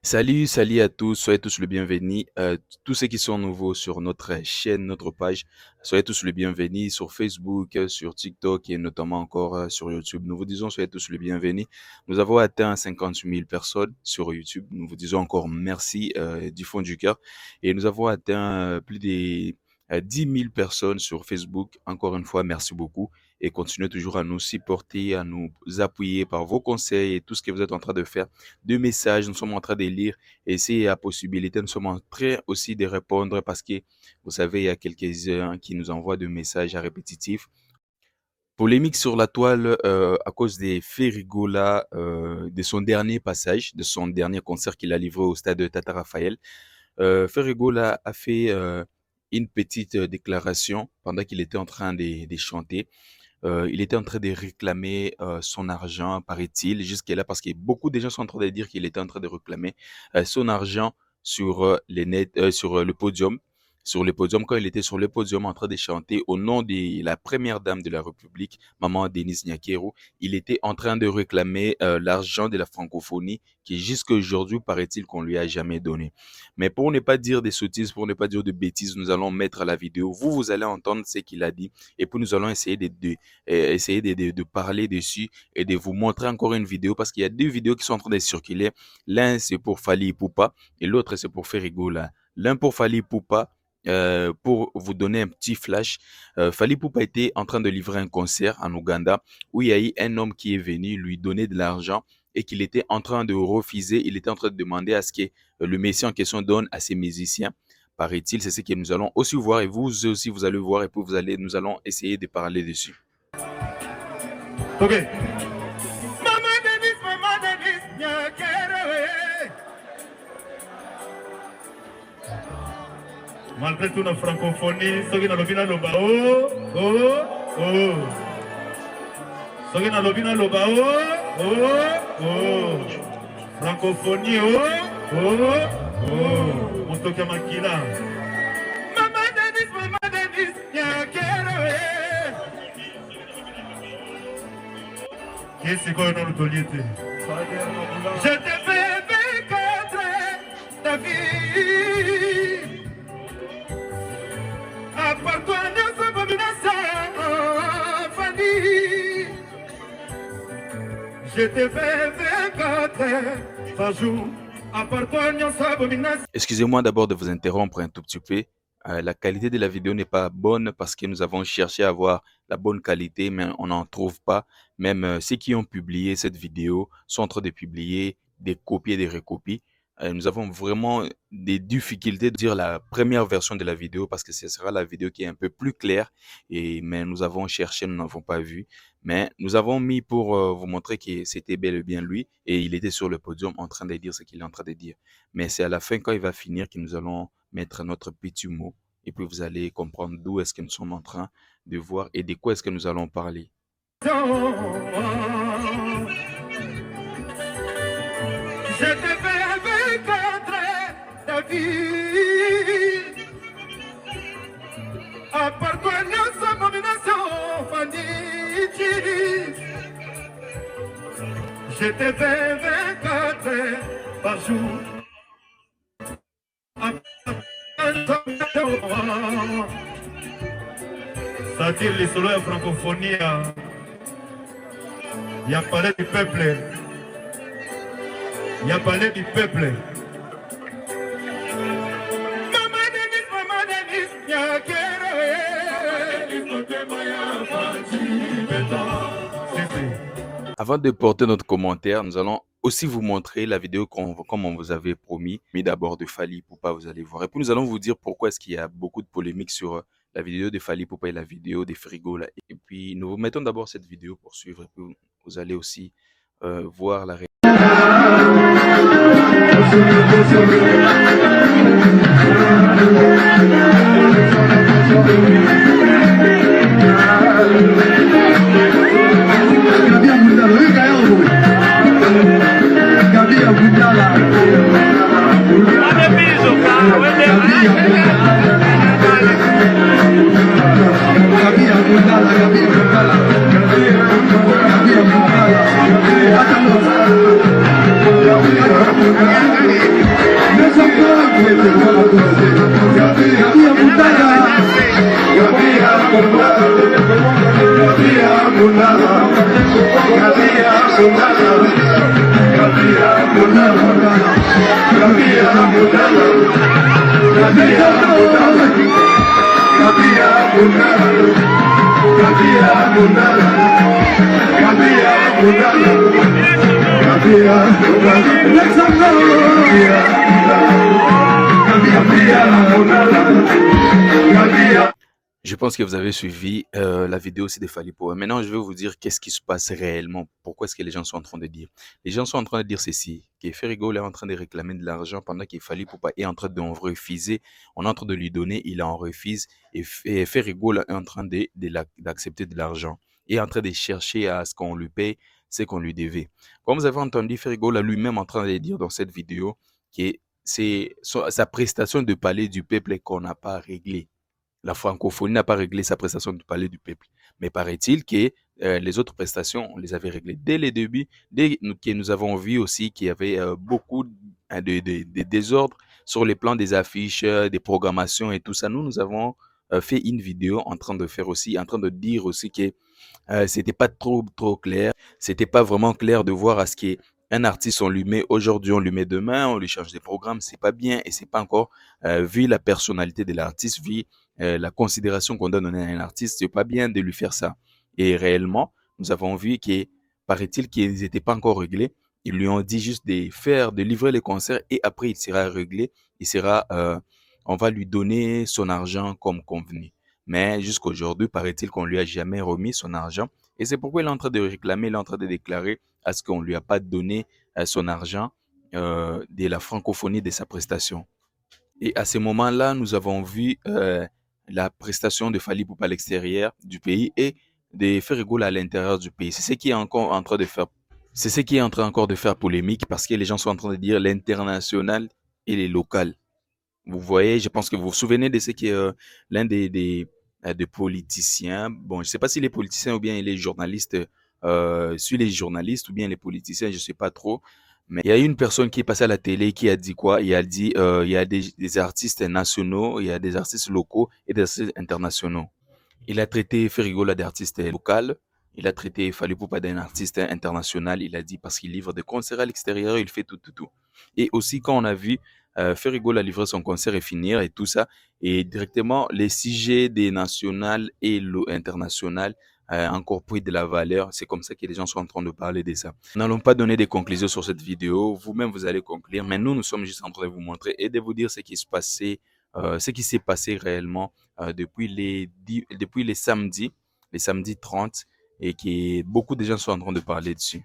Salut à tous, soyez tous le bienvenus. Tous ceux qui sont nouveaux sur notre chaîne, notre page, soyez tous le bienvenus sur Facebook, sur TikTok et notamment encore sur YouTube. Nous vous disons soyez tous le bienvenus. Nous avons atteint 58 000 personnes sur YouTube. Nous vous disons encore merci du fond du cœur. Et nous avons atteint plus de 10 000 personnes sur Facebook. Encore une fois, merci beaucoup. Et continuez toujours à nous supporter, à nous appuyer par vos conseils et tout ce que vous êtes en train de faire. De messages, nous sommes en train de lire et si à possibilité, nous sommes en train aussi de répondre parce que vous savez, il y a quelques-uns qui nous envoient des messages répétitifs. Polémique sur la toile à cause des faits rigola de son dernier passage, de son dernier concert qu'il a livré au stade de Tata Raphaël. Ferrigola a fait une petite déclaration pendant qu'il était en train de chanter. Il était en train de réclamer son argent, paraît-il, jusqu'à là, parce que beaucoup de gens sont en train de dire qu'il était en train de réclamer son argent sur sur le podium. Sur le podium, quand il était sur le podium en train de chanter au nom de la première dame de la République, Maman Denise Nyakero, il était en train de réclamer l'argent de la francophonie qui jusqu'à aujourd'hui, paraît-il, qu'on lui a jamais donné. Mais pour ne pas dire des sottises, pour ne pas dire de bêtises, nous allons mettre la vidéo. Vous allez entendre ce qu'il a dit et puis nous allons essayer de parler dessus et de vous montrer encore une vidéo parce qu'il y a deux vidéos qui sont en train de circuler. L'un, c'est pour Fally Ipupa et l'autre, c'est pour Ferrigola. L'un pour Fally Ipupa, pour vous donner un petit flash, Fally Ipupa était en train de livrer un concert en Ouganda où il y a eu un homme qui est venu lui donner de l'argent et qu'il était en train de refuser. Il était en train de demander à ce que le messie en question donne à ses musiciens. Paraît-il, c'est ce que nous allons aussi voir et vous aussi vous allez voir et puis nous allons essayer de parler dessus. Ok. Maman Denise, malgré tout la francophonie, ceux qui n'ont pas le ceux qui n'ont pas le francophonie, on toque à Makila. Maman Denise, qu'est-ce qu'on a l'autorité? Je te fais vaincre ta vie. À part toi, nous sommes famille. Je te fais vaincre par jour. À part toi, nous sommes. Excusez-moi d'abord de vous interrompre un tout petit peu. La qualité de la vidéo n'est pas bonne parce que nous avons cherché à avoir la bonne qualité, mais on n'en trouve pas. Même ceux qui ont publié cette vidéo sont en train de publier des copies et des recopies. Nous avons vraiment des difficultés de dire la première version de la vidéo parce que ce sera la vidéo qui est un peu plus claire. Mais nous avons cherché, nous n'avons pas vu. Mais nous avons mis pour vous montrer que c'était bel et bien lui et il était sur le podium en train de dire ce qu'il est en train de dire. Mais c'est à la fin quand il va finir que nous allons mettre notre petit mot et puis vous allez comprendre d'où est-ce que nous sommes en train de voir et de quoi est-ce que nous allons parler. Je te fais vaincre ta vie. À part toi, nous sommes nomination famille. Je te fais vaincre par jour. Ça tire les solos de francophonie. Il y a parlé du peuple. Il y a parlé du peuple. Maman Denise, Avant de porter notre commentaire, nous allons aussi vous montrer la vidéo comme on vous avait promis. Mais d'abord de Fally Ipupa, vous allez voir. Et puis nous allons vous dire pourquoi est-ce qu'il y a beaucoup de polémiques sur la vidéo de Fally Ipupa et la vidéo de Ferrigola. Et puis nous vous mettons d'abord cette vidéo pour suivre. Et puis vous allez aussi voir la réalité. Gabi Je pense que vous avez suivi la vidéo aussi de Fally Ipupa. Maintenant, je vais vous dire qu'est-ce qui se passe réellement. Pourquoi est-ce que les gens sont en train de dire? Les gens sont en train de dire ceci, que Ferrigo est en train de réclamer de l'argent pendant que Fally Ipupa est en train de refuser. On est en train de lui donner, il en refuse. Et Ferrigo est en train d'accepter de l'argent. Et est en train de chercher à ce qu'on lui paye ce qu'on lui devait. Comme vous avez entendu, Ferrigo est lui-même en train de dire dans cette vidéo que c'est sa prestation de parler du peuple qu'on n'a pas réglé. La francophonie n'a pas réglé sa prestation du palais du peuple. Mais paraît-il que les autres prestations, on les avait réglées dès le début, dès que nous avons vu aussi qu'il y avait beaucoup de désordre sur les plans des affiches, des programmations et tout ça. Nous avons fait une vidéo en train de faire aussi, en train de dire aussi que c'était pas trop clair. C'était pas vraiment clair de voir à ce qu'un artiste, on lui met aujourd'hui, on lui met demain, on lui change des programmes, c'est pas bien et c'est pas encore, vu la personnalité de l'artiste, vu la considération qu'on doit donner à un artiste, c'est pas bien de lui faire ça. Et réellement, nous avons vu que, paraît-il qu'ils n'étaient pas encore réglés. Ils lui ont dit juste de livrer les concerts et après il sera réglé, on va lui donner son argent comme convenu. Mais jusqu'à aujourd'hui, paraît-il qu'on lui a jamais remis son argent. Et c'est pourquoi il est en train de réclamer, il est en train de déclarer à ce qu'on lui a pas donné son argent de la francophonie de sa prestation. Et à ce moment-là, nous avons vu la prestation de Fally Ipupa à l'extérieur du pays et de Ferrigo à l'intérieur du pays. C'est ce qui est encore en train de faire, c'est ce qui est en train encore de faire polémique parce que les gens sont en train de dire l'international et les locales. Vous voyez, je pense que vous vous souvenez de ce qui est l'un des politiciens. Bon, je ne sais pas si les politiciens ou bien les journalistes, sur les journalistes ou bien les politiciens, je ne sais pas trop. Mais il y a une personne qui est passée à la télé qui a dit quoi? Il a dit, il y a des artistes nationaux, il y a des artistes locaux et des artistes internationaux. Il a traité Ferrigola d'artiste local. Il a traité Fally Ipupa d'un artiste international. Il a dit parce qu'il livre des concerts à l'extérieur, il fait tout. Et aussi, quand on a vu Ferrigola livrer son concert et finir et tout ça, et directement, les sujets des nationales et l'international encore pris de la valeur. C'est comme ça que les gens sont en train de parler de ça. Nous n'allons pas donner des conclusions sur cette vidéo. Vous-même, vous allez conclure. Mais nous sommes juste en train de vous montrer et de vous dire ce qui se passait, ce qui s'est passé réellement depuis les samedis 30 et que beaucoup de gens sont en train de parler dessus.